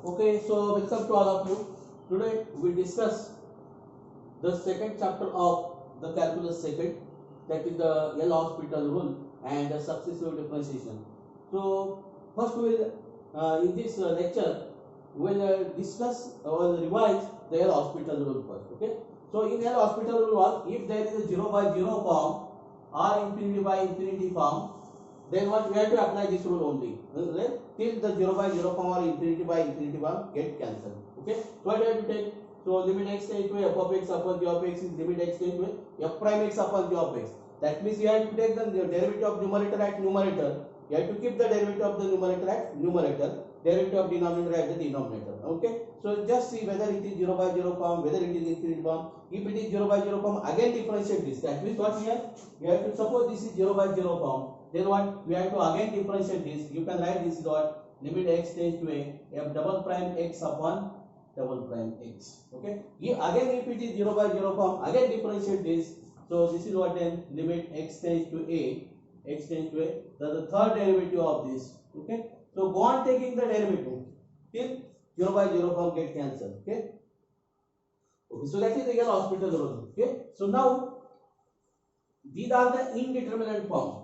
Okay, so welcome to all of you. Today we discuss the second chapter of the calculus second, that is the L'Hospital rule and the successive differentiation. So first we will in this lecture we will discuss or revise the L'Hospital rule first. Okay, so in L'Hospital rule was, if there is a 0 by 0 form or infinity by infinity form, then what we have to apply this rule only till the 0 by 0 form or infinity by infinity form get cancelled. Okay, so what we have to take? So limit x tends to f of x upon g of x is limit x tends to f prime x upon g of x. That means you have to take the derivative of numerator at numerator. You have to keep the derivative of the numerator at numerator, derivative of denominator at the denominator. Okay, so just see whether it is 0 by 0 form, whether it is infinity form. If it is 0 by 0 form, again differentiate this. That means what here? We have to suppose this is 0 by 0 form. Then what? We have to again differentiate this. You can write this is what? Limit x tends to a f double prime x upon double prime x. Okay. Again, if it is 0 by 0 form, again differentiate this. So this is what then? Limit x tends to a, x tends to a. The third derivative of this. Okay. So go on taking the derivative till 0 by 0 form get cancelled. Okay. Okay. So that is the L'Hospital rule. Okay. So now these are the indeterminate form.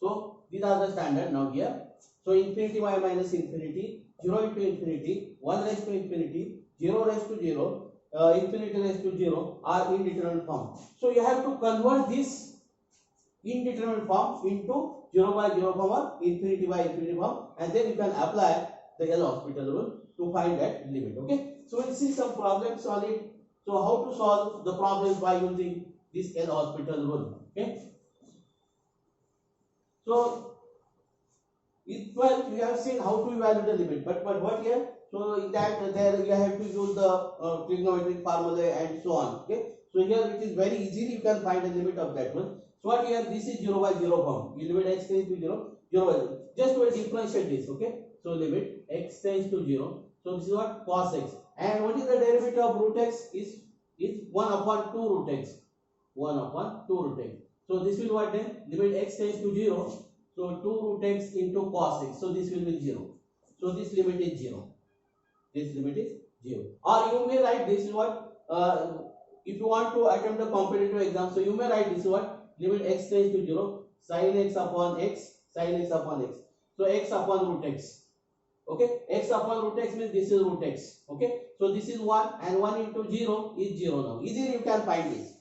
So these are the standard now here. So infinity y minus infinity, 0 into infinity, 1 raised to infinity, 0 raised to 0, infinity raised to 0 are indeterminate form. So you have to convert this indeterminate form into 0 by 0 form or infinity by infinity form, and then you can apply the L'Hospital rule to find that limit. Okay. So we'll see some problems on it. So how to solve the problems by using this L'Hospital rule. Okay. So in 12 we have seen how to evaluate the limit, but what here? So in that there you have to use the trigonometric formula and so on. Okay. So here it is very easily you can find the limit of that one. So what here? This is 0 by 0 form. You limit x tends to 0, 0 by 0. Just to differentiate this. Okay. So limit x tends to 0. So this is what? Cos x. And what is the derivative of root x? Is 1 upon 2 root x. 1 upon 2 root x. So this will what then? Limit x tends to 0. So 2 root x into cos x. So this will be 0. So this limit is 0. This limit is 0. Or you may write this is what? If you want to attempt a competitive exam, so you may write this is what? Limit x tends to 0. Sin x upon x. Sin x upon x. So x upon root x. Okay. X upon root x means this is root x. Okay. So this is 1 and 1 into 0 is 0 now. Easily you can find this.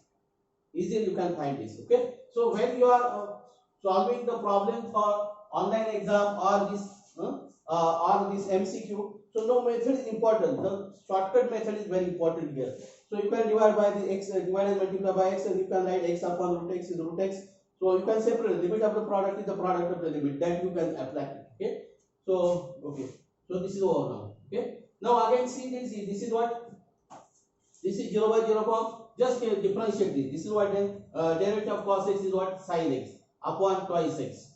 Easily you can find this. Okay. So when you are solving the problem for online exam or this MCQ, so no method is important. The shortcut method is very important here. So you can divide by the x, divide and multiply by x, and you can write x upon root x is root x. So you can separate the limit of the product is the product of the limit, that you can apply. Okay. So okay. So this is over now. Okay. Now again see this. This is what? This is 0 by 0 form. Just differentiate this. This is what then? Derivative of cos x is what? Sin x upon twice x.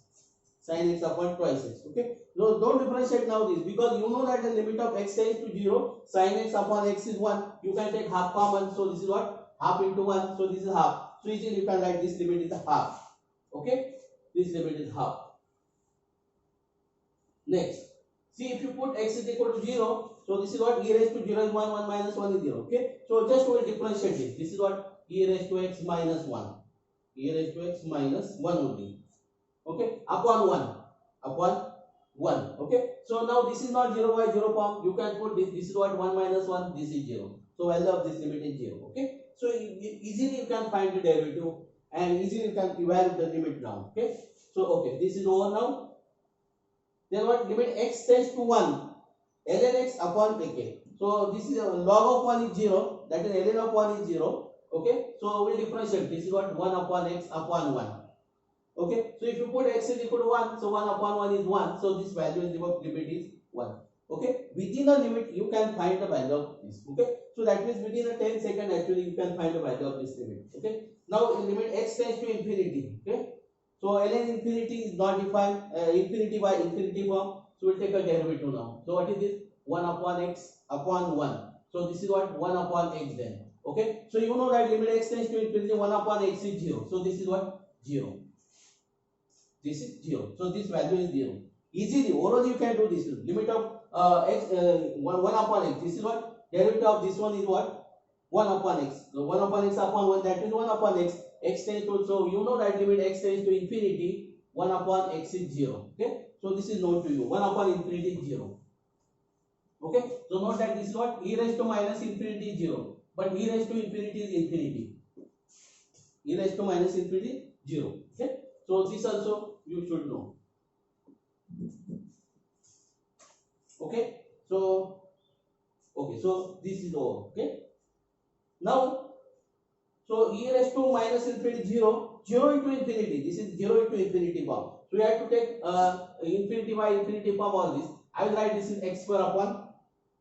Sin x upon twice x. Okay. No, don't differentiate now this, because you know that the limit of x tends to 0. Sin x upon x is 1. You can take half common. So this is what? Half into 1. So this is half. So easily you can write this limit is half. Okay. This limit is half. Next. See, if you put x is equal to 0. So this is what? E raised to 0 is 1. 1 minus 1 is 0. Okay. So just we will differentiate this. This is what? E raised to x minus 1. E raised to x minus 1 only. Okay. Upon 1. Upon 1. Okay. So now this is not 0 by 0 form. You can put this. This is what? 1 minus 1. This is 0. So value of this limit is 0. Okay. So easily you can find the derivative and easily you can evaluate the limit now. Okay. So okay. This is over now. Then what? Limit x tends to 1. ln x upon ak. So this is log of 1 is 0. That is ln of 1 is 0. Okay. So we will differentiate. This is what? 1 upon x upon 1. Okay. So if you put x is equal to 1, so 1 upon 1 is 1. So this value is limit is 1. Okay. Within the limit you can find the value of this. Okay. So that means within a 10 second actually you can find the value of this limit. Okay. Now limit x tends to infinity. Okay. So ln infinity is not defined, infinity by infinity form. So we'll take a derivative now. So what is this? 1 upon x upon 1. So this is what? 1 upon x then. Okay. So you know that limit x tends to infinity, 1 upon x is 0. So this is what? 0. This is 0. So this value is 0. Easily, orally you can do this. Limit of 1 upon x. This is what derivative of this one is what 1 upon x. So 1 upon x upon 1, that is 1 upon x. X tends to, so you know that limit x tends to infinity, 1 upon x is 0. Okay, so this is known to you. 1 upon infinity is 0. Okay, so note that this is what e raised to minus infinity is 0, but e raised to infinity is infinity. E raised to minus infinity 0. Okay, so this also you should know. Okay, so so this is all. Okay, now so e raised to minus infinity 0, 0 into infinity. This is 0 into infinity form. So you have to take infinity by infinity form all this. I will write this is x square upon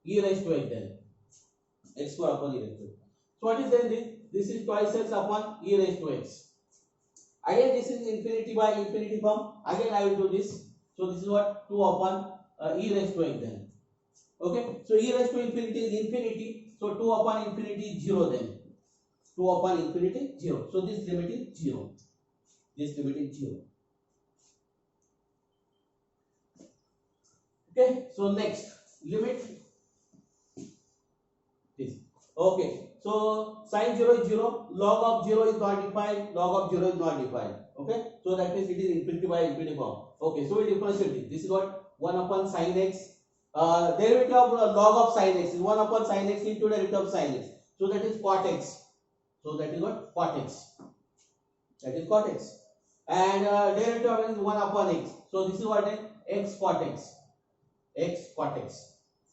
e raised to x then. X square upon e raised to x. So what is then this? This is twice x upon e raised to x. Again this is infinity by infinity form. Again I will do this. So this is what 2 upon e raised to x then. Okay. So e raised to infinity is infinity. So 2 upon infinity is 0 then. 2 upon infinity 0. So this limit is 0. This limit is 0. Okay. So next limit this. Okay. So sin 0 is 0. Log of 0 is not defined. Log of 0 is not defined. Okay. So that means it is infinity by infinity form. Okay. So we differentiate this. This is what 1 upon sin x. Derivative of log of sin x is 1 upon sin x into derivative of sin x. So that is cot x. So that is what cot x. That is cot x. And derivative of is 1 upon x. So this is what is x cot x. X cot x.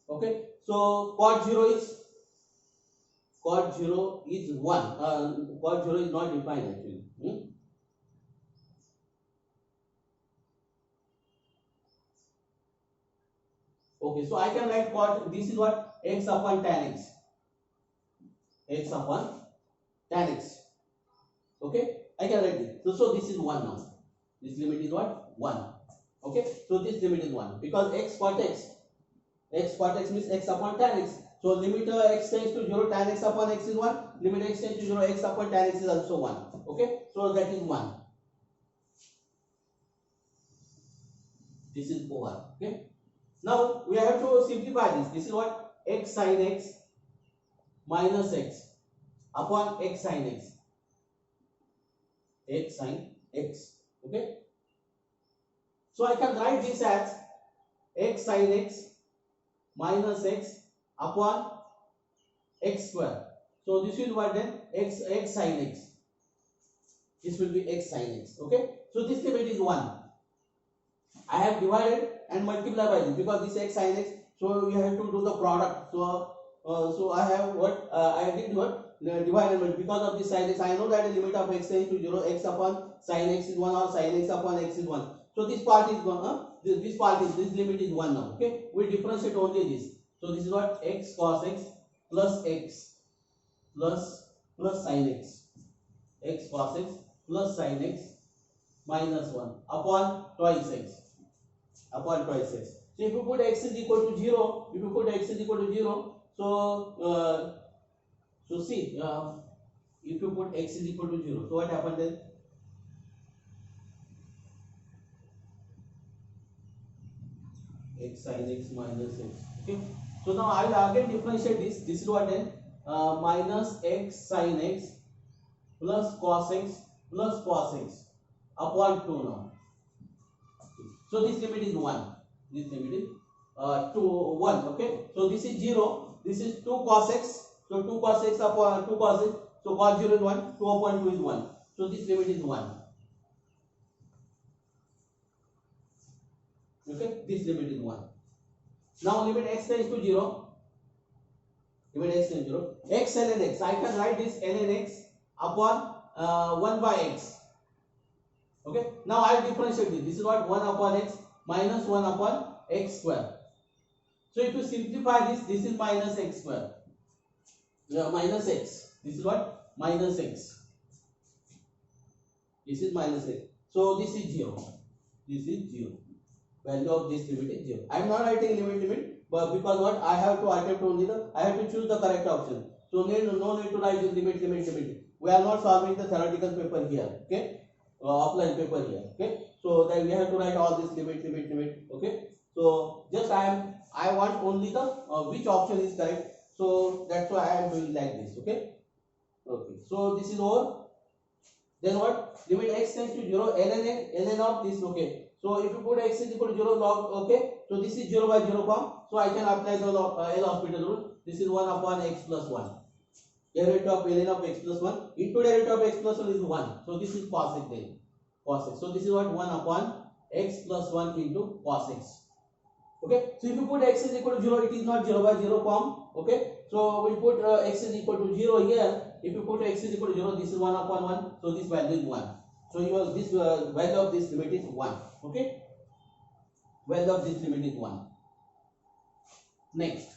Okay. So cot 0 is 1. Cot 0 is not defined actually. Okay, so I can write cot. This is what x upon tan x. X upon tan x. Okay, I can write this. So this is 1 now. This limit is what 1. Okay, so this limit is 1 because x cot x. X cot x means x upon tan x. So limit x tends to 0, tan x upon x is 1. Limit x tends to 0, x upon tan x is also 1. Okay, so that is 1. This is 1. Okay. Now we have to simplify this. This is what x sin x minus x upon x sin x. X sin x. Okay. So I can write this as x sin x minus x upon x square. So this will what then x sin x. This will be x sin x. Okay. So this limit is 1. I have divided and multiply by this because this x sin x. So you have to do the product. So I have what I did what divide and multiply because of this sin x. I know that the limit of x tends to 0, x upon sin x is 1 or sin x upon x is 1. So this part is gone. This part is this limit is 1 now. Okay, we differentiate only this. So this is what x cos x plus sin x. X cos x plus sin x minus 1 upon twice x. Upon twice x. So if you put x is equal to 0, so see, if you put x is equal to 0, so what happened then? X sin x minus x. Okay. So now I will again differentiate this. This is what then? Minus x sin x plus cos x upon 2 now. So this limit is 1. This limit is 1. Okay. So this is 0. This is 2 cos x. So 2 cos x upon 2 cos x. So cos 0 is 1. 2 upon 2 is 1. So this limit is 1. Okay. This limit is 1. Now limit x tends to 0. Limit x tends to 0. X ln x. I can write this ln x upon 1 by x. Okay. Now I will differentiate this. This is what 1 upon x minus 1 upon x square. So if you simplify this, this is minus x square. Minus x. This is what? Minus x. This is minus x. So this is 0. This is 0. Value of this limit is 0. I am not writing limit, but because what I have to attempt only I have to choose the correct option. So no need to write this limit. We are not solving the theoretical paper here. Okay. Offline paper here. Okay. So then we have to write all this limit. Okay. So So just I want only the which option is correct. So that's why I am doing like this. Okay. Okay. So this is over. Then what? Limit x tends to 0, ln of this. Okay. So if you put x is equal to 0 log, okay. So this is 0 by 0 form. So I can apply the L'Hospital rule. This is 1 upon x plus 1. Derivative of ln of x plus 1 into derivative of x plus 1 is 1. So this is cos x then. Cos x. So this is what? 1 upon x plus 1 into cos x. Okay. So if you put x is equal to 0, it is not 0 by 0 form. Okay. So we put x is equal to 0 here. If you put x is equal to 0, this is 1 upon 1. So this value is 1. So your this value of this limit is 1. Okay. Value of this limit is 1. Next.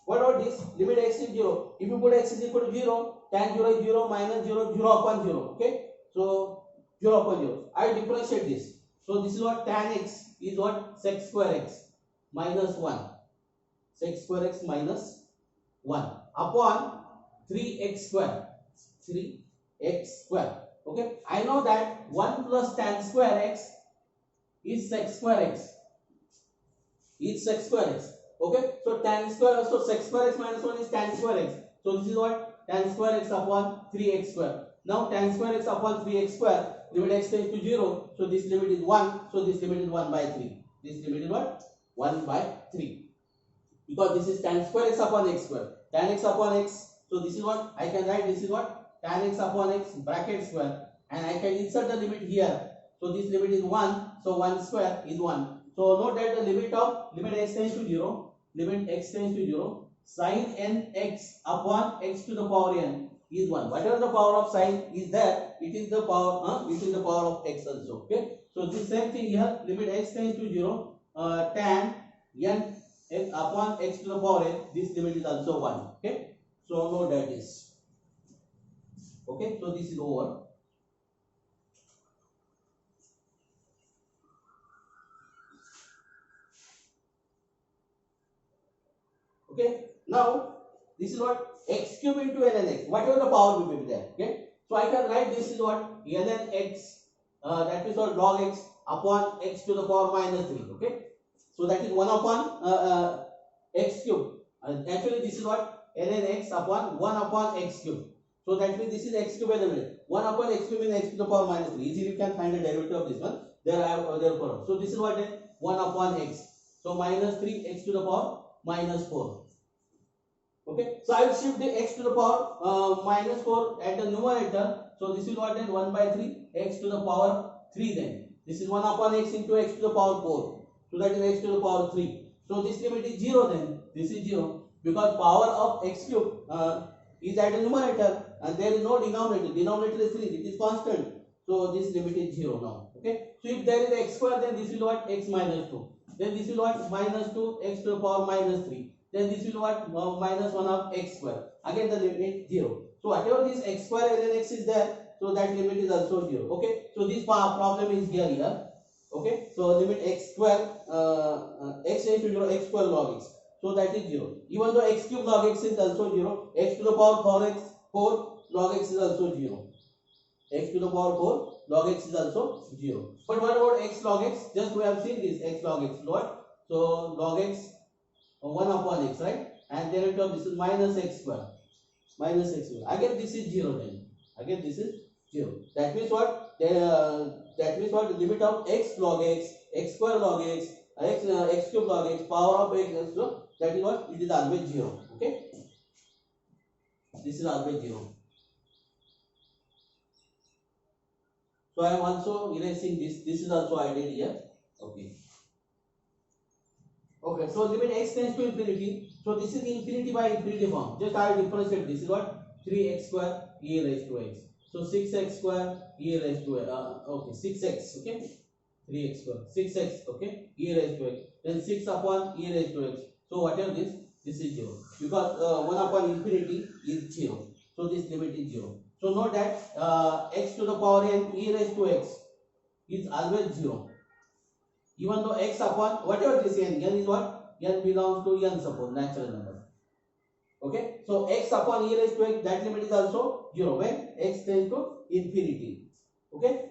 What about this? Limit x is 0. If you put x is equal to 0, tan 0 is 0, minus 0, 0 upon 0. Okay. So 0 upon 0. I differentiate this. So this is what? Tan x is what? Sec square x minus 1. Sec square x minus 1 upon 3x square. 3x square. Okay. I know that 1 plus tan square x is sec square x. Is sec square x. Okay. So tan square, so sec square x minus 1 is tan square x. So this is what? Tan square x upon 3x square. Now tan square x upon 3x square. Limit x tends to 0. So this limit is 1. So this limit is 1 by 3. This limit is what? 1 by 3. Because this is tan square x upon x square. Tan x upon x. So this is what? I can write this is what? Tan x upon x bracket square. And I can insert the limit here. So this limit is 1. So 1 square is 1. So note that the limit x tends to 0. Limit x tends to 0. Sin n x upon x to the power n is 1. Whatever the power of sin is there, it is the power of x also. Okay. So this same thing here. Limit x tends to 0. Tan n x upon x to the power n. This limit is also 1. Okay. So note that is. Okay. So this is over. Okay. Now this is what? X cube into ln x. Whatever the power will be there. Okay. So I can write this is what? Ln x. That is what? Log x upon x to the power minus 3. Okay. So that is 1 upon x cube. Actually this is what? Ln x upon 1 upon x cube. So that means this is x cube element. 1 upon x cube means x to the power minus 3. Easily you can find the derivative of this one. Therefore, so this is what? 1 upon x. So minus 3 x to the power minus 4. Okay. So I will shift the x to the power minus 4 at the numerator. So this is what? Then 1 by 3 x to the power 3 then. This is 1 upon x into x to the power 4. So that is x to the power 3. So this limit is 0 then. This is 0. Because power of x cube is at the numerator and there is no denominator. Denominator is 3. It is constant. So this limit is 0 now. Okay. So if there is x square, then this is what? X minus 2. Then this is what? Minus 2 x to the power minus 3. Then this will what? Minus 1 of x square. Again the limit is 0. So whatever this x square ln x is there, so that limit is also 0. Okay. So this problem is here. Okay. So limit x square x tends to 0, x square log x. So that is 0. Even though x cube log x is also 0, x to the power 4 log x is also 0. X to the power 4 log x is also 0. But what about x log x? Just we have seen this x log x. What? So log x 1 upon x, right? And derivative of this is minus x square. Minus x square. Again this is 0 then. Again this is 0. That means what? That means what? The limit of x log x, x square log x, x cube log x, power of x, so that is what? It is always 0. Okay? This is always 0. So I am also erasing this. This is also I did here. Okay. Okay, so limit x tends to infinity. So this is infinity by infinity form. Just I will differentiate. This is what? 3x square e raised to x. So 6x square e raised to x. Okay, 6x. Okay, 3x square. 6x. Okay, e raised to x. Then 6 upon e raised to x. So whatever this is 0. Because 1 upon infinity is 0. So this limit is 0. So note that x to the power n e raised to x is always 0. Even though x upon whatever this n is what? N belongs to n suppose natural number. Okay. So x upon e raised to x, that limit is also 0 when x tends to infinity. Okay.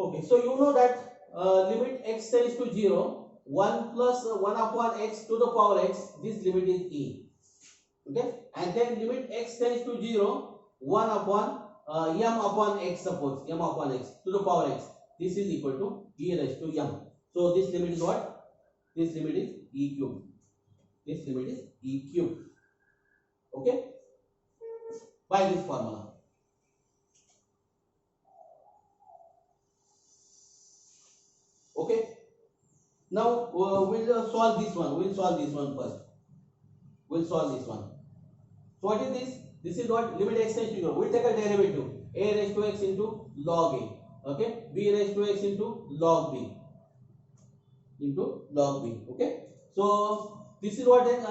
Okay, so you know that limit x tends to 0, 1 plus 1 upon x to the power x, this limit is e. Okay, and then limit x tends to 0, 1 upon m upon x, suppose m upon x to the power x, this is equal to e raised to m. So this limit is what? This limit is e cube. This limit is e cube. Okay, by this formula. Okay, now we'll solve this one. We'll solve this one first. We'll solve this one. So what is this? This is what? Limit x tends to 0. We'll take a derivative. A raised to x into log a. Okay, b raised to x into log b. Into log b. Okay, so this is what then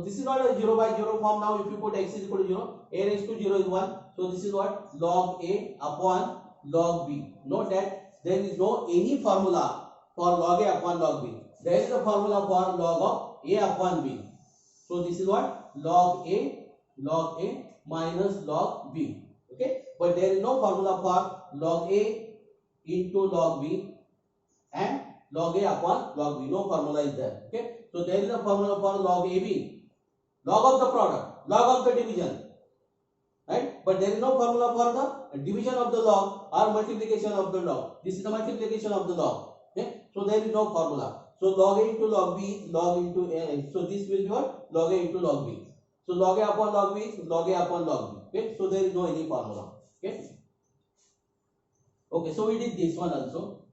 this is not a 0 by 0 form. Now if you put x is equal to 0, a raised to 0 is 1. So this is what? Log a upon log b. Note that there is no any formula for log a upon log b. There is a formula for log of a upon b. So this is what? Log a minus log b. Okay, but there is no formula for log a into log b and log a upon log b. No formula is there. Okay, so there is a formula for log ab, log of the product, log of the division, right? But there is no formula for the division of the log or multiplication of the log. This is the multiplication of the log. Okay, so there is no formula. So log a into log b, log into a. So this will be what? Log a into log b. So log a upon log b is log a upon log b. Okay, so there is no any formula. Okay. Okay, so we did this one also.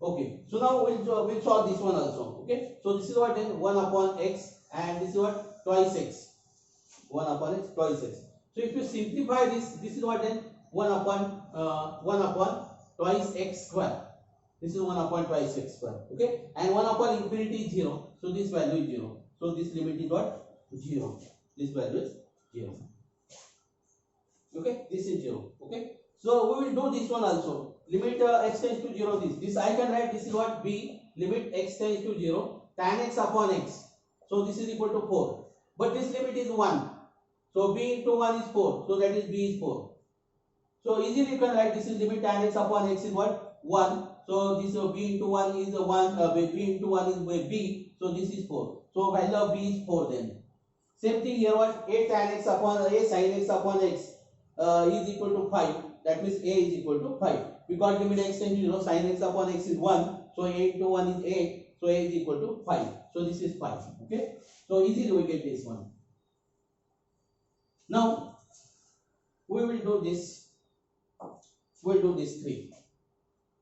Okay, so now we'll solve this one also. Okay, so this is what then 1 upon x, and this is what? Twice x. 1 upon x, twice x. So if you simplify this, this is what then? 1 upon twice x square. This is 1 upon twice x square. Okay, and 1 upon infinity is 0. So this value is 0. So this limit is what? 0. This value is 0. Okay, this is 0. Okay, so we will do this one also. Limit x tends to 0. This I can write. This is what? B limit x tends to 0 tan x upon x. So this is equal to 4. But this limit is 1. So b into 1 is 4. So that is b is 4. So easily you can write this is limit tan x upon x is what? 1. So this b into 1 is 1. B into 1 is b. So this is 4. So value of b is 4 then. Same thing here, what? A tan x upon a sin x upon x is equal to 5. That means a is equal to 5. Because limit x tends to 0, sin x upon x is 1. So a into 1 is 8. So a is equal to 5. So this is 5. Okay. So easily we get this one. Now we will do this. We'll do this 3.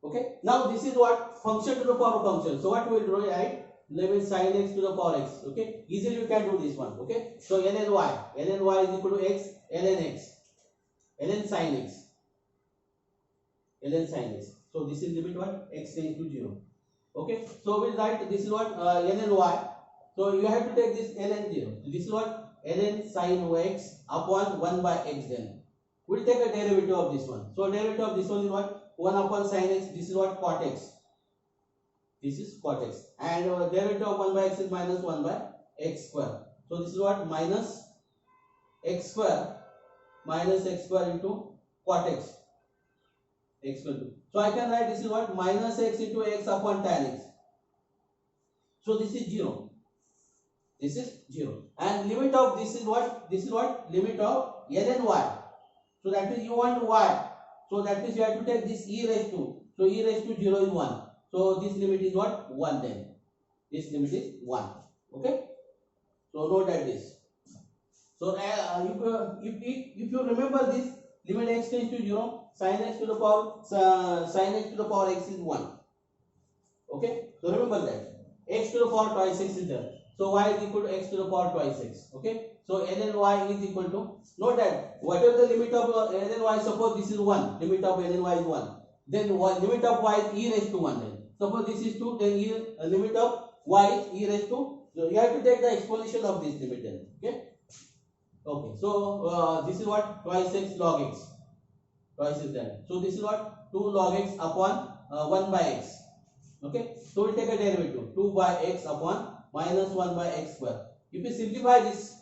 Okay. Now this is what? Function to the power function. So what we will do, right? Limit sin x to the power x. Okay. Easily you can do this one. Okay. So ln y. Ln y is equal to x. Ln x. Ln sin x. Ln sin x. So this is limit what? X tends to 0. Okay. So we'll write this is what? Ln y. So you have to take this ln 0. So this is what? Ln sin x upon 1 by x then. We'll take a derivative of this one. So derivative of this one is what? 1 upon sin x. This is what? Cot x. This is cot x. And derivative of 1 by x is minus 1 by x square. So this is what? Minus x square into cot x. X equal to. So I can write this is what? Minus x into x upon tan x. So this is 0. This is 0. And limit of this is what? This is what? Limit of ln y. So that means you want y. So that means you have to take this e raised to. So e raised to 0 is 1. So this limit is what? 1 then. This limit is 1. Okay. So note that this. So if you remember this, limit x tends to 0, sin x to the power x is 1. Okay. So remember that. X to the power twice x is there. So y is equal to x to the power twice x. Okay. So ln y is equal to, note that whatever the limit of ln y, suppose this is 1, limit of ln y is 1. Then limit of y is e raised to 1 then. Suppose this is 2, then limit of y is e raised to, so you have to take the exponential of this limit then. Okay. Okay. So this is what? Twice x log x. Twice is there. So this is what? 2 log x upon 1 by x. Okay. So we'll take a derivative. 2 by x upon minus 1 by x square. If you simplify this,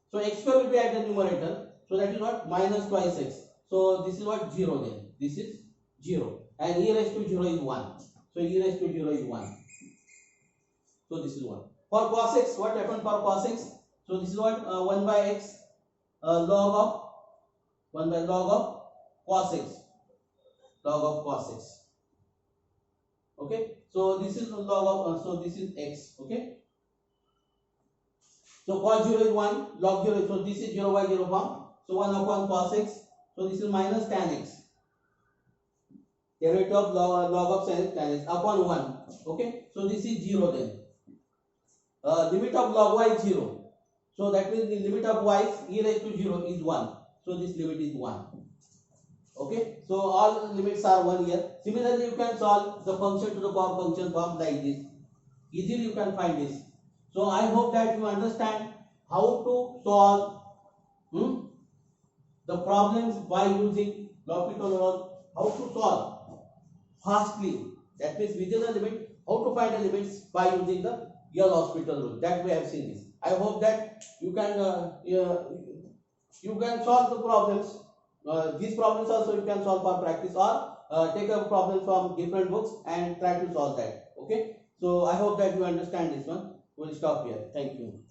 so x square will be at the numerator. So that is what? Minus twice x. So this is what 0 then. This is 0. And e raised to 0 is 1. So e raised to 0 is 1. So this is 1. For cos x, what happened for cos x? So this is what 1 by x log of 1 by log of cos x. Log of cos x. Okay. So this is log of, so this is x. Okay. So cos 0 is 1, log 0, so this is 0 by 0 form. So 1 upon cos x, so this is minus tan x. Derivative of log of tan x upon 1. Okay, so this is 0 then. Limit of log y is 0. So that means the limit of y e raised to 0 is 1. So this limit is 1. Okay, so all limits are 1 here. Similarly, you can solve the function to the power function form like this. Easily you can find this. So I hope that you understand how to solve the problems by using L'Hopital rule, how to solve fastly. That means within the limit, how to find the limits by using the L'Hopital rule. That we have seen this. I hope that you can solve the problems. These problems also you can solve for practice, or take a problem from different books and try to solve that. Okay. So I hope that you understand this one. We'll stop here. Thank you.